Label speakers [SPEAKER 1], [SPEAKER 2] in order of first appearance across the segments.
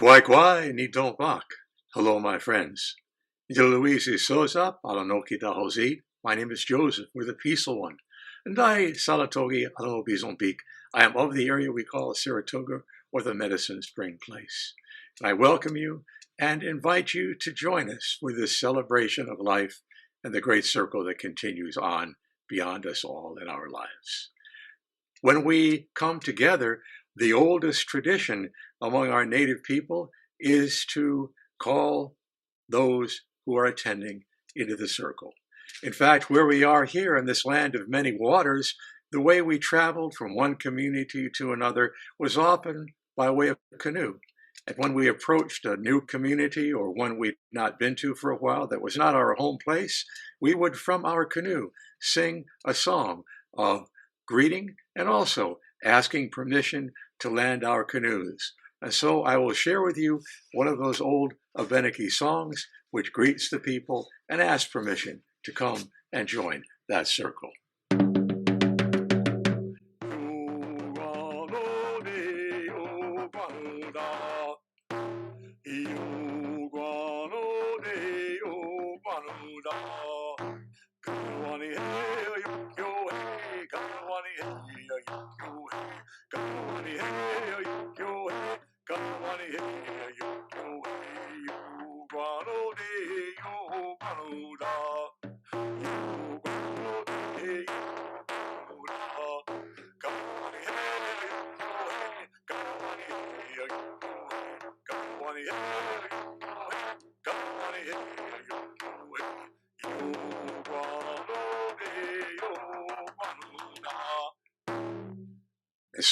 [SPEAKER 1] Kwai kwai ni don't bak. Hello, my friends. Luisi Sosa, Alanoki da Jose. My name is Joseph. We're the peaceful one. And I, Saratoga, Alanobi. I am of the area we call Saratoga, or the Medicine Spring Place. And I welcome you and invite you to join us for this celebration of life and the great circle that continues on beyond us all in our lives. When we come together, the oldest tradition among our native people is to call those who are attending into the circle. In fact, where we are here in this land of many waters, the way we traveled from one community to another was often by way of canoe. And when we approached a new community or one we'd not been to for a while that was not our home place, we would, from our canoe, sing a song of greeting and also asking permission to land our canoes. And so I will share with you one of those old Abenaki songs which greets the people and asks permission to come and join that circle.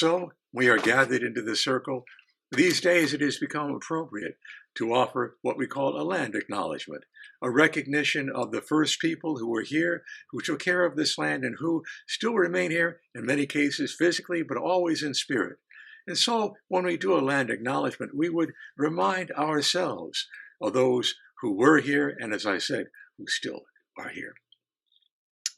[SPEAKER 1] So we are gathered into the circle. These days it has become appropriate to offer what we call a land acknowledgement, a recognition of the first people who were here, who took care of this land, and who still remain here, in many cases physically, but always in spirit. And so when we do a land acknowledgement, we would remind ourselves of those who were here, and as I said, who still are here.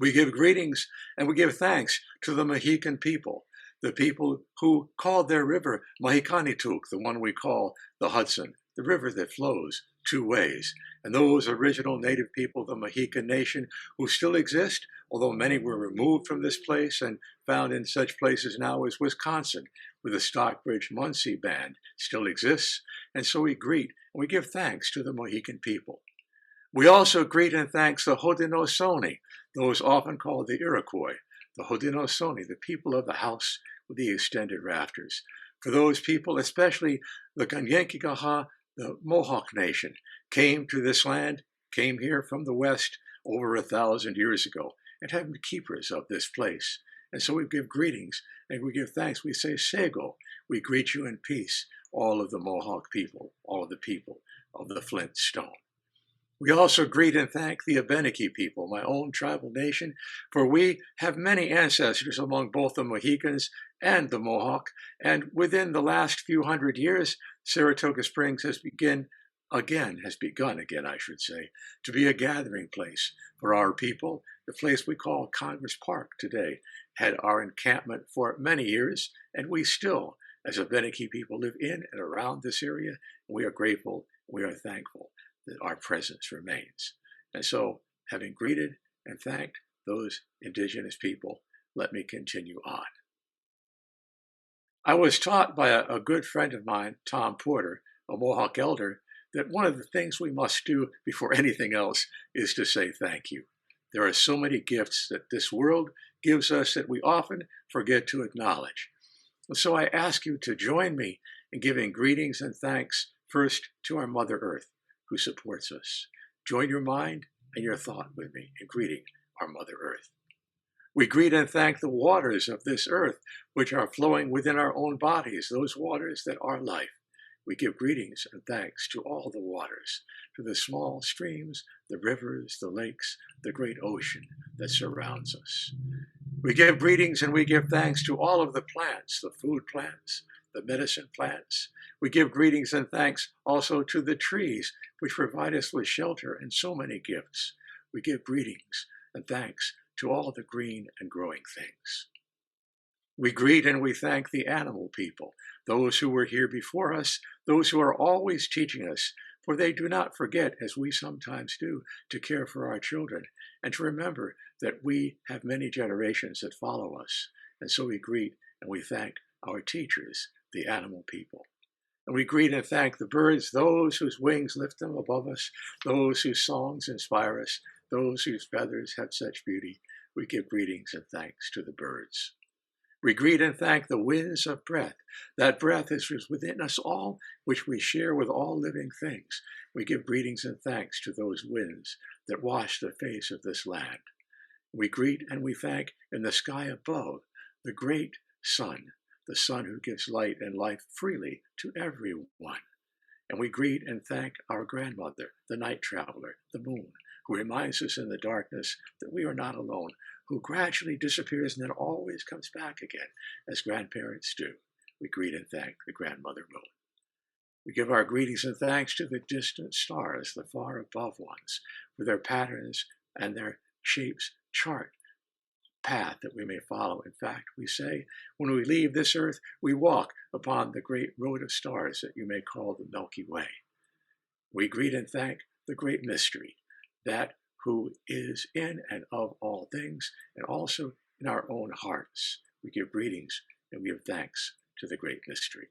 [SPEAKER 1] We give greetings and we give thanks to the Mohican people, the people who called their river Mahikanituk, the one we call the Hudson, the river that flows two ways. And those original native people, the Mohican Nation, who still exist, although many were removed from this place and found in such places now as Wisconsin, where the Stockbridge Munsee Band still exists. And so we greet and we give thanks to the Mohican people. We also greet and thanks the Haudenosaunee, those often called the Iroquois, the Haudenosaunee, the people of the house with the extended rafters. For those people, especially the Kanyenkigaha, the Mohawk Nation, came to this land, came here from the west over 1,000 years ago, and have been keepers of this place. And so we give greetings and we give thanks. We say, Sego, we greet you in peace, all of the Mohawk people, all of the people of the Flint Stone. We also greet and thank the Abenaki people, my own tribal nation, for we have many ancestors among both the Mohicans and the Mohawk, and within the last few hundred years, Saratoga Springs has begun again, to be a gathering place for our people. The place we call Congress Park today had our encampment for many years, and we still, as Abenaki people, live in and around this area. We are grateful, we are thankful that our presence remains. And so, having greeted and thanked those indigenous people, let me continue on. I was taught by a good friend of mine, Tom Porter, a Mohawk elder, that one of the things we must do before anything else is to say thank you. There are so many gifts that this world gives us that we often forget to acknowledge. And so I ask you to join me in giving greetings and thanks first to our Mother Earth, who supports us. Join your mind and your thought with me in greeting our Mother Earth. We greet and thank the waters of this earth, which are flowing within our own bodies, those waters that are life. We give greetings and thanks to all the waters, to the small streams, the rivers, the lakes, the great ocean that surrounds us. We give greetings and we give thanks to all of the plants, the food plants, the medicine plants. We give greetings and thanks also to the trees, which provide us with shelter and so many gifts. We give greetings and thanks to all the green and growing things. We greet and we thank the animal people, those who were here before us, those who are always teaching us, for they do not forget, as we sometimes do, to care for our children and to remember that we have many generations that follow us. And so we greet and we thank our teachers, the animal people. And we greet and thank the birds, those whose wings lift them above us, those whose songs inspire us, those whose feathers have such beauty. We give greetings and thanks to the birds. We greet and thank the winds of breath. That breath is within us all, which we share with all living things. We give greetings and thanks to those winds that wash the face of this land. We greet and we thank in the sky above the great sun, the sun who gives light and life freely to everyone. And we greet and thank our grandmother, the night traveler, the moon, who reminds us in the darkness that we are not alone, who gradually disappears and then always comes back again, as grandparents do. We greet and thank the grandmother moon. We give our greetings and thanks to the distant stars, the far above ones, for their patterns and their shapes chart path that we may follow. In fact, we say, when we leave this earth, we walk upon the great road of stars that you may call the Milky Way. We greet and thank the great mystery, that who is in and of all things, and also in our own hearts. We give greetings and we give thanks to the great mystery.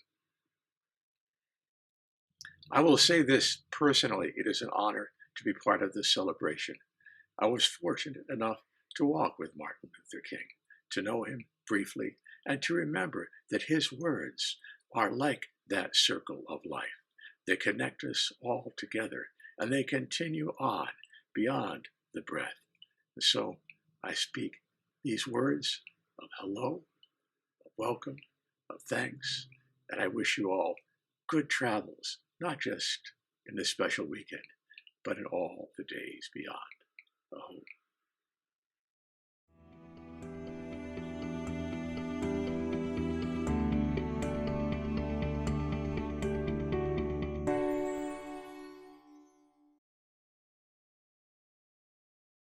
[SPEAKER 1] I will say this personally, it is an honor to be part of this celebration. I was fortunate enough to walk with Martin Luther King, to know him briefly, and to remember that his words are like that circle of life. They connect us all together, and they continue on beyond the breath. And so I speak these words of hello, of welcome, of thanks, and I wish you all good travels, not just in this special weekend, but in all the days beyond.